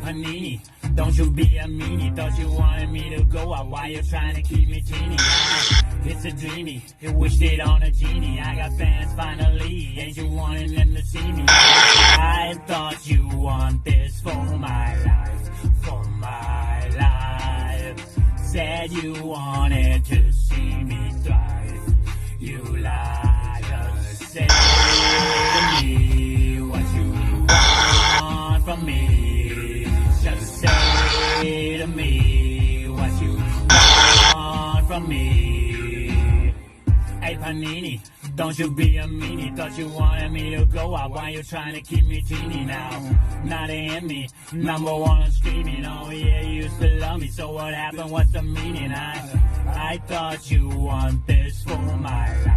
panini, don't you be a meanie. Thought you wanted me to go out while you're trying to keep me teeny. It's a dreamy, you wished it on a genie. I got fans finally, ain't you wanting them to see me? I thought you want this for my life, for my life. Said you wanted to see me thrive, you lied. Just say to me what you want from me. Just say to me what you want from me. Hey panini, don't you be a meanie. Thought you wanted me to go out while you're trying to keep me teeny. Now, not in me, #1 on streaming. Oh yeah, you used to love me, so what happened? What's the meaning? I thought you want this for my life.